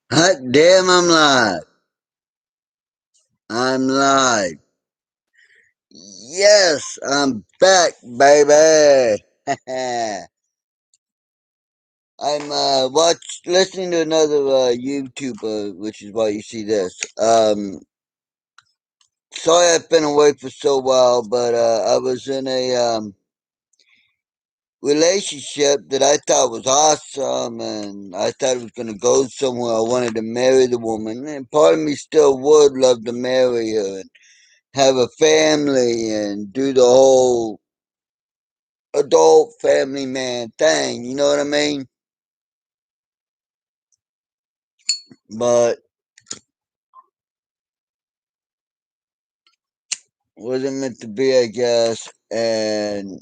Hot damn, I'm live. I'm live. Yes, I'm back, baby. I'm listening to another YouTuber, which is why you see this. Sorry I've been away for so while, but I was in a relationship that I thought was awesome, and I thought it was gonna go somewhere. I wanted to marry the woman, and part of me still would love to marry her. Have a family and do the whole adult family man thing, you know what I mean? But wasn't meant to be, I guess. And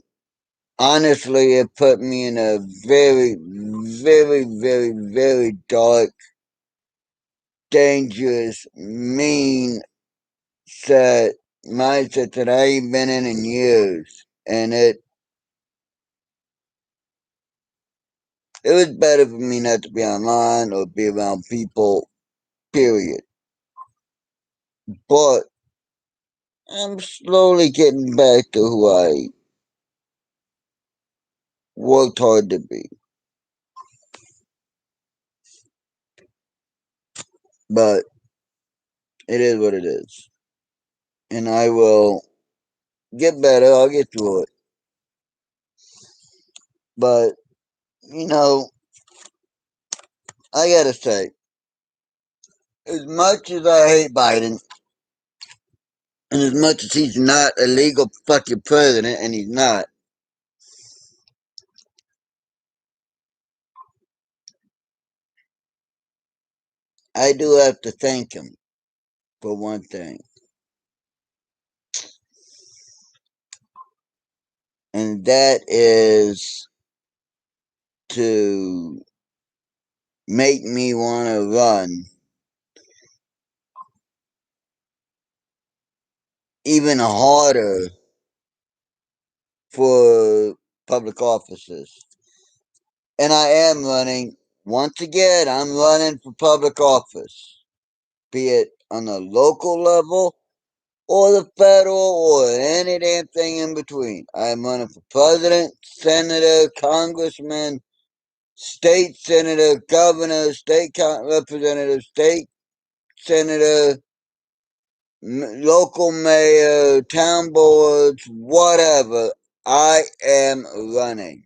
honestly, it put me in a very, very, very, very dark, dangerous, mean set mindset that I ain't been in years. And it was better for me not to be online or be around people, period. But I'm slowly getting back to who I worked hard to be. But it is what it is. And I will get better. I'll get through it. But, you know, I gotta say, as much as I hate Biden, and as much as he's not a legal fucking president, and he's not, I do have to thank him for one thing. And that is to make me want to run even harder for public offices. And I am running, once again, I'm running for public office, be it on the local level or the federal or any damn thing in between. I'm running for president, senator, congressman, state senator, governor, state representative, state senator, local mayor, town boards, whatever. I am running.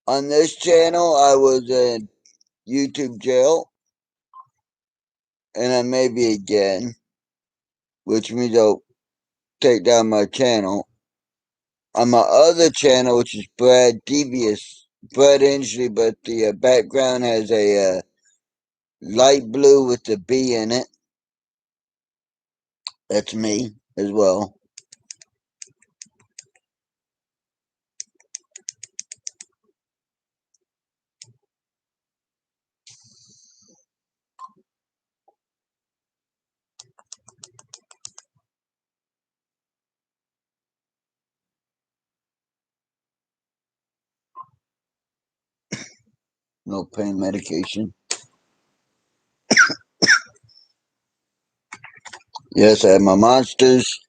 On this channel, I was in YouTube jail, and I may be again, which means I'll take down my channel. On my other channel, which is Brad Injury, but the background has a light blue with the B in it. That's me as well. No pain medication. Yes, I have my monsters.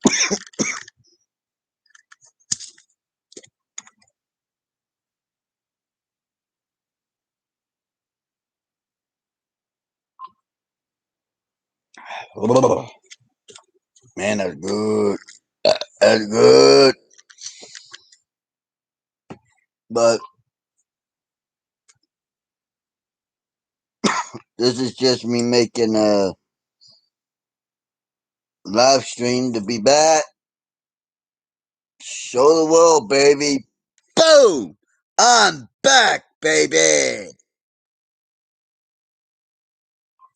Man, that's good. That's good. But this is just me making a live stream to be back. Show the world, baby. Boom! I'm back, baby.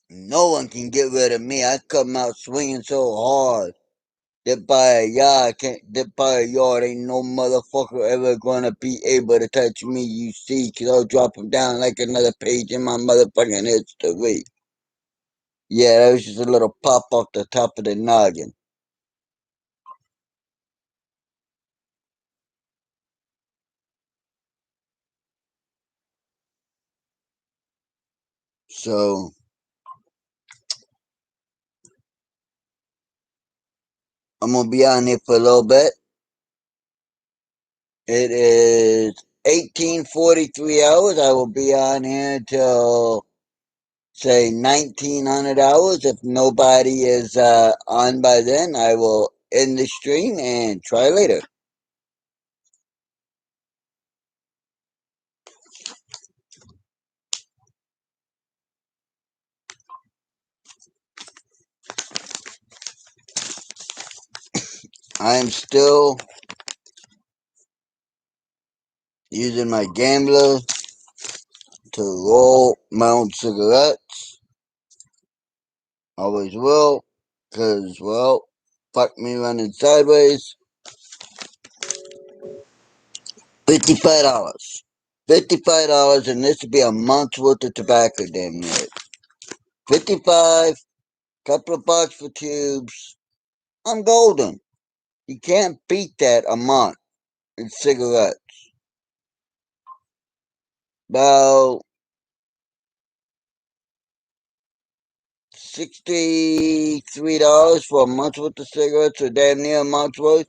No one can get rid of me. I come out swinging so hard. That by a yard, can't, that by a yard ain't no motherfucker ever gonna be able to touch me, you see, cause I'll drop him down like another page in my motherfucking history. Yeah, that was just a little pop off the top of the noggin. So I'm gonna be on here for a little bit. It is 18:43 hours. I will be on here till say 1900 hours. If nobody is on by then, I will end the stream and try later. I am still using my gambler to roll my own cigarettes. Always will, because, well, fuck me running sideways. $55. $55, and this would be a month's worth of tobacco, damn near. 55, couple of bucks for tubes. I'm golden. You can't beat that a month in cigarettes. About $63 for a month's worth of cigarettes, or damn near a month's worth.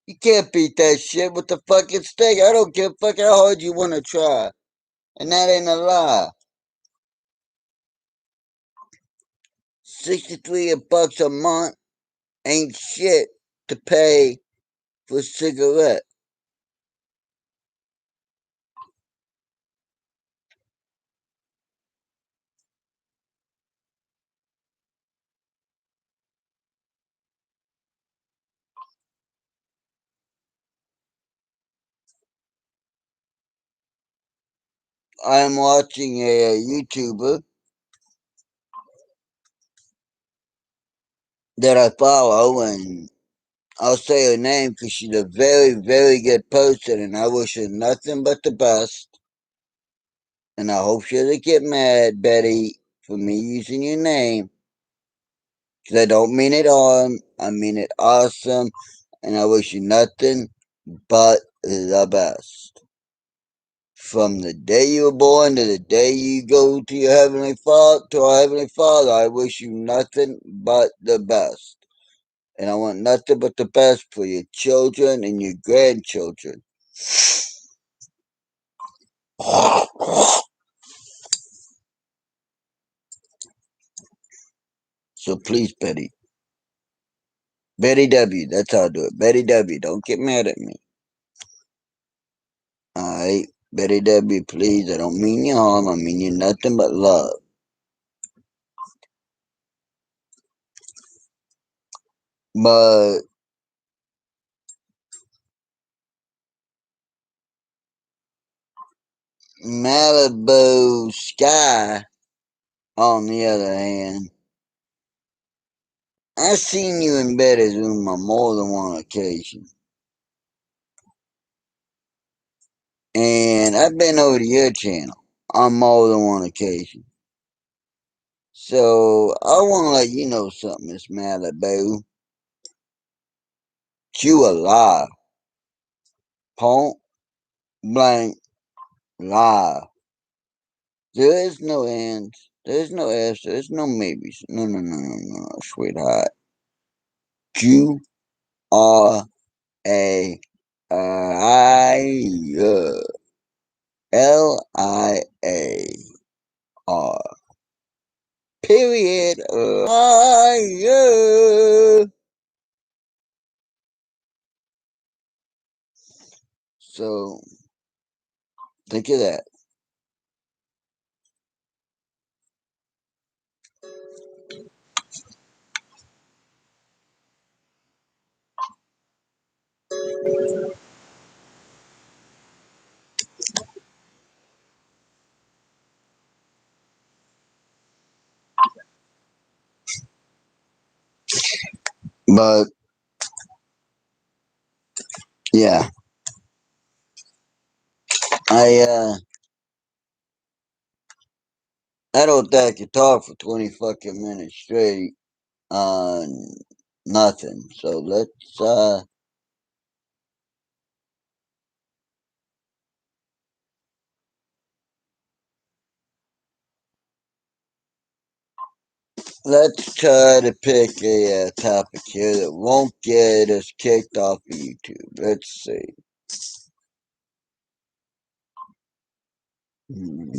You can't beat that shit with the fucking steak. I don't give a fuck how hard you want to try. And that ain't a lie. 63 bucks a month ain't shit to pay for a cigarette. I'm watching a YouTuber that I follow, and I'll say her name because she's a very, very good person, and I wish her nothing but the best. And I hope she doesn't get mad, Betty, for me using your name. Because I don't mean it on. I mean it awesome. And I wish you nothing but the best. From the day you were born to the day you go to your Heavenly Father, to our Heavenly Father, I wish you nothing but the best. And I want nothing but the best for your children and your grandchildren. So please, Betty. Betty W. That's how I do it. Betty W. Don't get mad at me. Alright? Betty W. Please. I don't mean you harm. I mean you nothing but love. But Malibu Sky, on the other hand, I've seen you in Betty's room on more than one occasion. And I've been over to your channel on more than one occasion. So I want to let you know something, Miss Malibu. You a lie. Point blank lie. There is no ands. There's no ifs. There's no maybes. No, no, no, no, no, sweetheart. You are a Liar. Period. Liar. So think of that. But yeah, I uh I don't think I could talk for 20 fucking minutes straight on nothing. So Let's try to pick a topic here that won't get us kicked off of YouTube. Let's see. Hmm.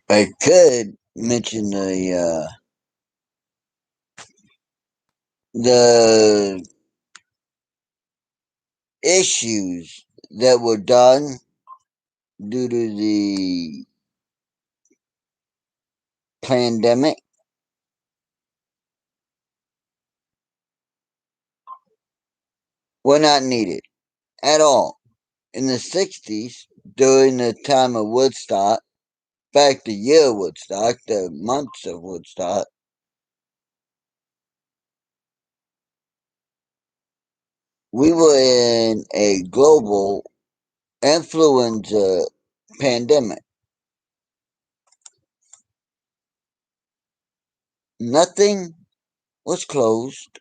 I could mention the issues that were done due to the pandemic were not needed at all. In the 60s, during the time of Woodstock, in fact, the year of Woodstock, the months of Woodstock, we were in a global influenza pandemic. Nothing was closed.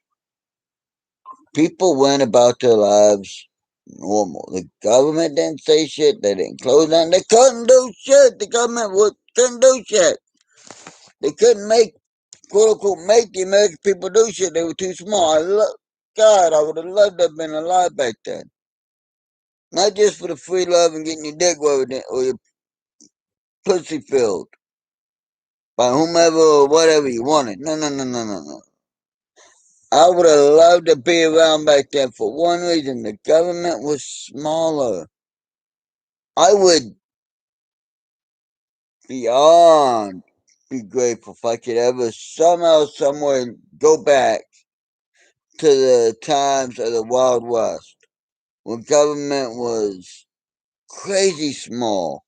People went about their lives normal. The government didn't say shit. They didn't close down. They couldn't do shit. The government couldn't do shit. They couldn't make, quote unquote, make the American people do shit. They were too small. God, I would have loved to have been alive back then. Not just for the free love and getting your dick wet or your pussy filled by whomever or whatever you wanted. No, no, no, no, no, no. I would have loved to be around back then for one reason. The government was smaller. I would beyond be grateful if I could ever somehow, somewhere go back to the times of the Wild West when government was crazy small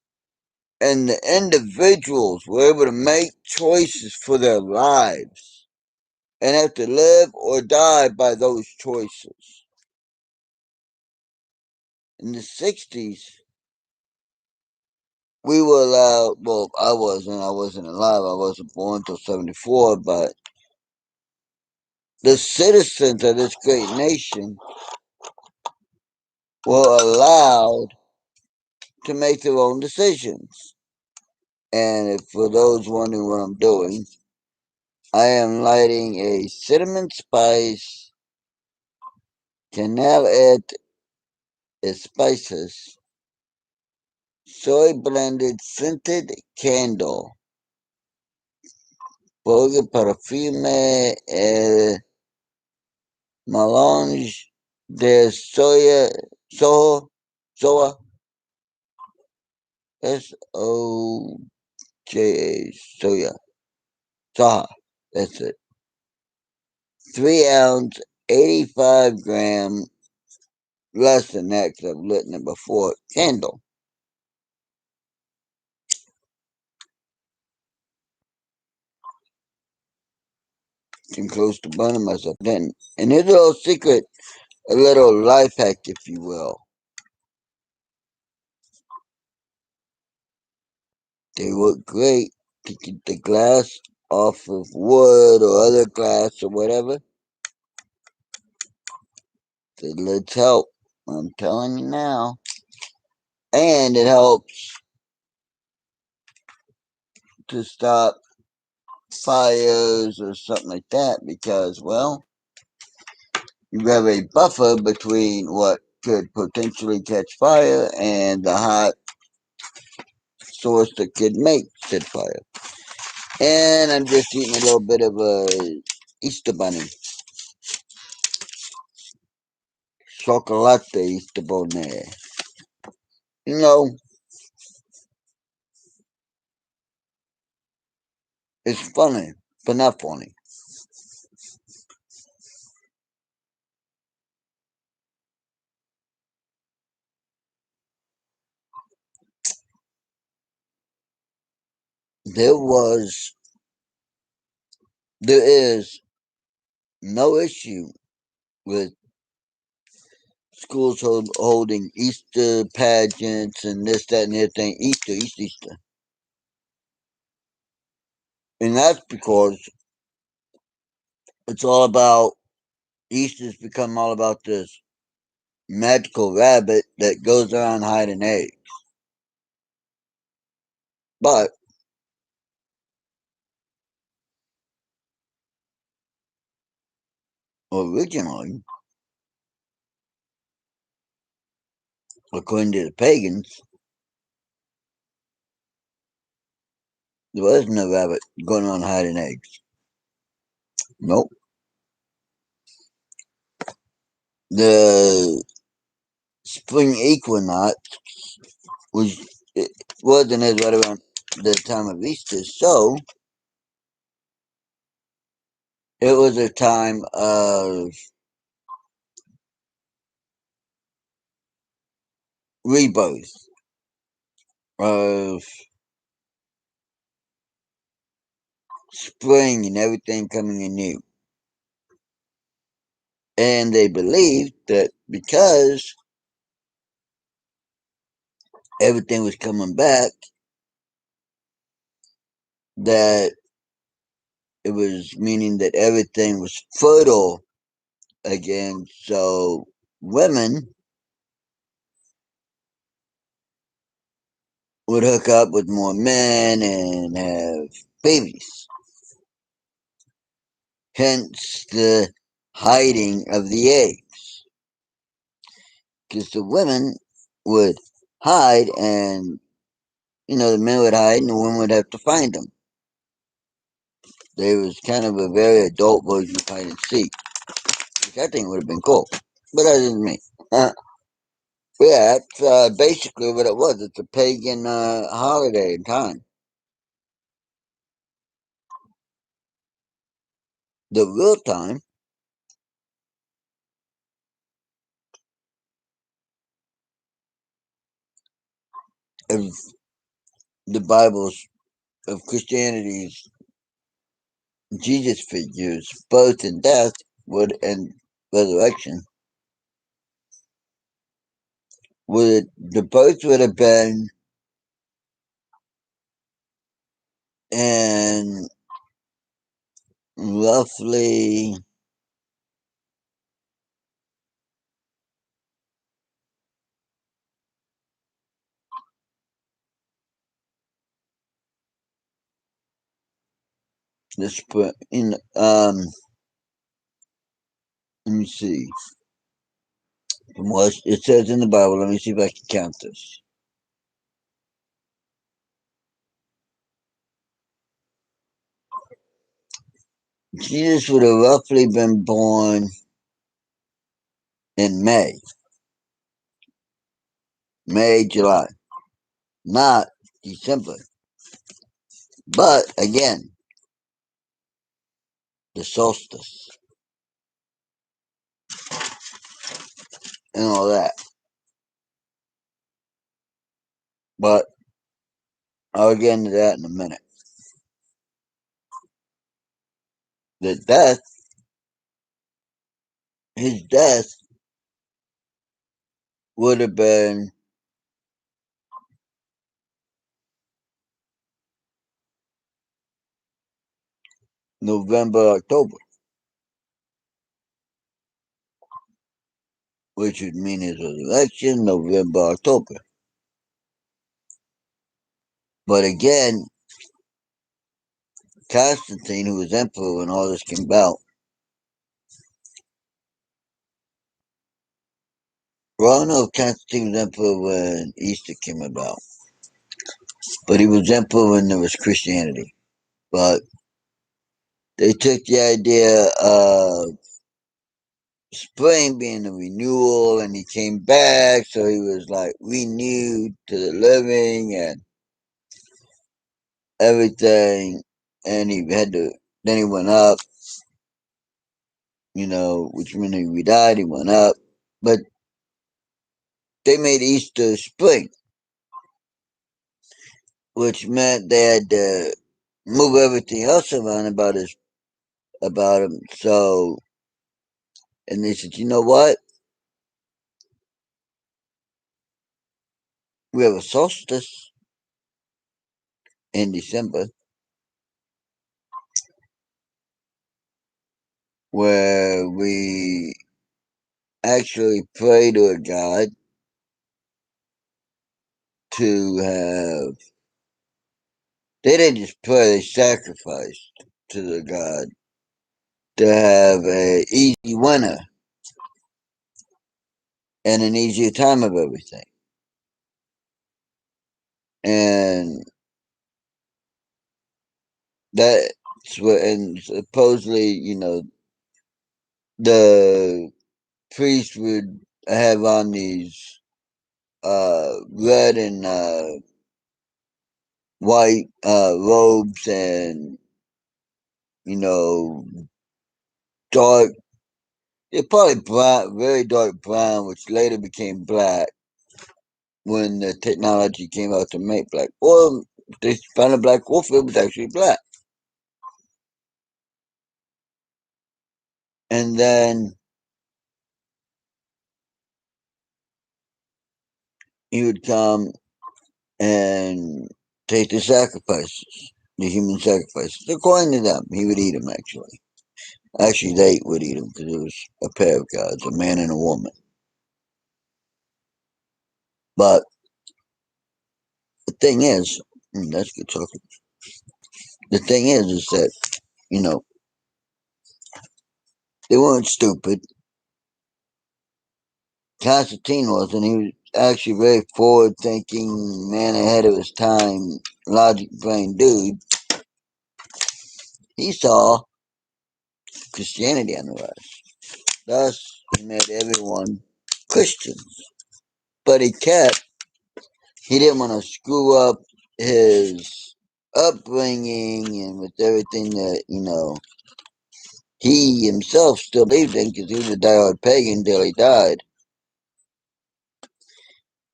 and the individuals were able to make choices for their lives and have to live or die by those choices. In the 60s, we were allowed, well, I wasn't alive, I wasn't born until 74, but the citizens of this great nation were allowed to make their own decisions. And if, for those wondering what I'm doing, I am lighting a cinnamon spice canal et spices soy blended scented candle. Porque perfume melange de soja, Soja, soja, that's it. 3 ounce, 85 gram, less than that because I've lit it before, candle. Came close to burning myself then. And here's a little secret, a little life hack, if you will. They work great to get the glass off of wood or other glass or whatever. The lids help. I'm telling you now. And it helps to stop fires or something like that because, well, you have a buffer between what could potentially catch fire and the hot source that could make said fire. And I'm just eating a little bit of a Easter bunny. Chocolate Easter bunny. You know, it's funny, but not funny. There was, there is no issue with schools holding Easter pageants and this, that, and the other thing. Easter, Easter, Easter. And that's because it's all about, Easter's become all about this magical rabbit that goes around hiding eggs. But originally, according to the pagans, there was no rabbit going around hiding eggs. Nope. The spring equinox was it wasn't as right around the time of Easter, so it was a time of rebirth, of spring and everything coming anew. And they believed that because everything was coming back, that it was meaning that everything was fertile again. So women would hook up with more men and have babies. Hence the hiding of the eggs. Because the women would hide and, the men would hide and the women would have to find them. There was kind of a very adult version of hide and seek, which I think would have been cool. But that isn't me. Yeah, that's basically what it was. It's a pagan holiday and time. The real time of the Bible's, of Christianity's Jesus figures, birth and death would and resurrection, would the birth would have been in roughly the spring in let me see. From what it says in the Bible, let me see if I can count this. Jesus would have roughly been born in May, July, not December. But again, the solstice and all that. But I'll get into that in a minute. The death, his death would have been November, October, which would mean his resurrection, November, October. But again, Constantine, who was emperor when all this came about, well, I don't know if Constantine was emperor when Easter came about, but he was emperor when there was Christianity. But they took the idea of spring being a renewal, and he came back, so he was like renewed to the living and everything. And he had to, then he went up, which meant he died, he went up. But they made Easter spring, which meant they had to move everything else around about him. So, and they said, you know what? We have a solstice in December where we actually pray to a god to have They didn't just pray; they sacrificed to the god to have a easy winter and an easier time of everything. And that's what, and supposedly, the priest would have on these red and white robes and you know, dark. They're probably brown, very dark brown, which later became black when the technology came out to make black. Or they found a black wolf, it was actually black. And then he would come and take the sacrifices, the human sacrifices. According to them, he would eat them, actually. Actually, they would eat them because it was a pair of gods, a man and a woman. But the thing is, that's good talking. The thing is that, you know, they weren't stupid. Constantine was, and he was actually a very forward thinking, man ahead of his time, logic brain dude. He saw Christianity on the rise. Thus, he made everyone Christians. But he didn't want to screw up his upbringing and with everything that, he himself still believed in because he was a diehard pagan until he died.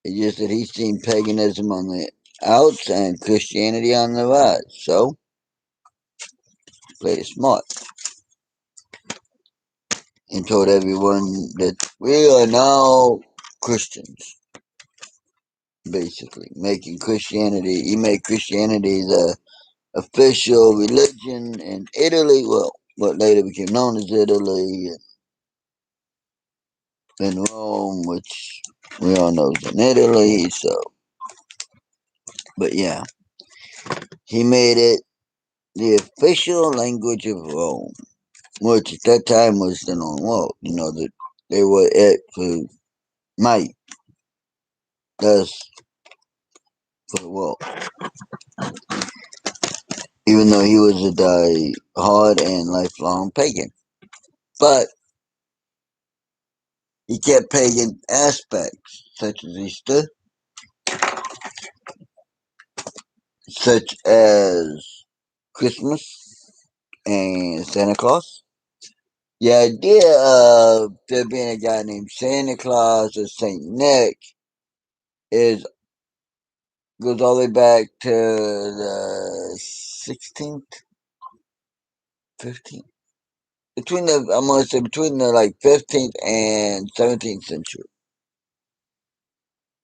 It's just that he's seen paganism on the outs and Christianity on the rise. So, played it smart and told everyone that we are now Christians. Basically, making Christianity, he made Christianity the official religion in Italy. Well, what later became known as Italy and Rome, which we all know is in Italy. So, but yeah, he made it the official language of Rome, which at that time was the known world. That they were it for might, thus for the world. Even though he was a die-hard and lifelong pagan, but he kept pagan aspects such as Easter, such as Christmas and Santa Claus. The idea of there being a guy named Santa Claus or Saint Nick is goes all the way back to the 16th, 15th, I'm gonna say between the like 15th and 17th century.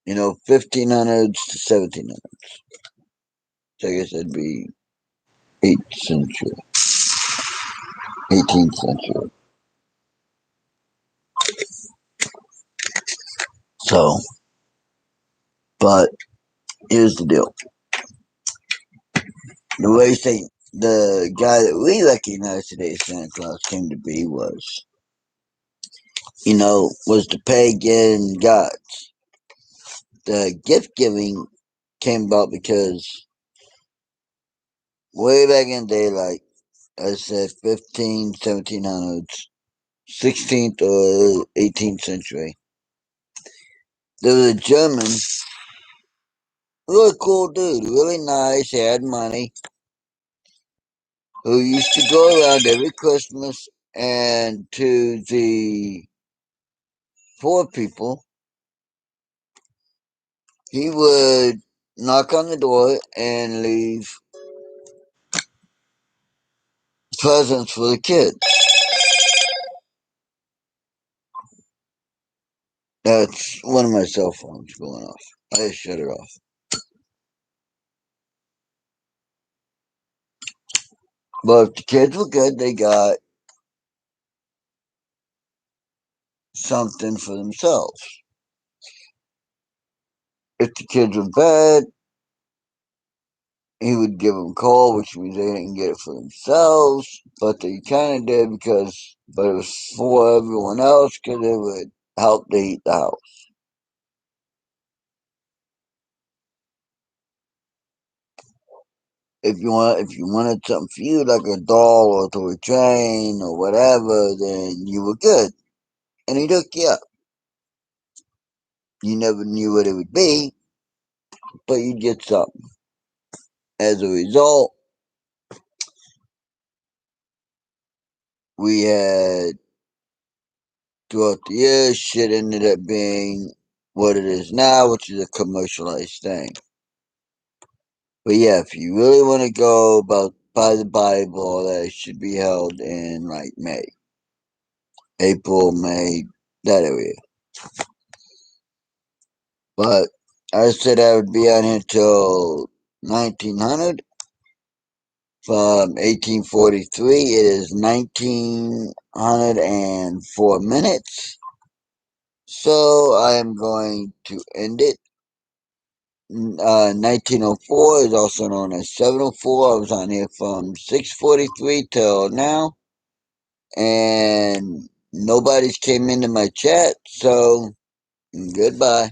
1500s to 1700s. So I guess that'd be 8th century, 18th century. So, but here's the deal: the way the guy that we recognize today as Santa Claus came to be was the pagan god. The gift giving came about because way back in the day, like I said, 15, 1700s, 16th or 18th century, there was a German, really cool dude, really nice, he had money, who used to go around every Christmas and to the poor people, he would knock on the door and leave presents for the kids. That's one of my cell phones going off. I just shut it off. But if the kids were good, they got something for themselves. If the kids were bad, he would give them coal, which means they didn't get it for themselves, but they kind of did but it was for everyone else because it would help to heat the house. If you wanted something for you, like a doll or toy train or whatever, then you were good, and he took you up. You never knew what it would be, but you get something. As a result, we had throughout the years, shit ended up being what it is now, which is a commercialized thing. But yeah, if you really want to go about by the Bible, that should be held in like May, April, May, that area. But I said I would be on here till 1900. From 1843, it is 1904 minutes. So I am going to end it. 1904 is also known as 704. I was on here from 6:43 till now, and nobody's came into my chat, so goodbye.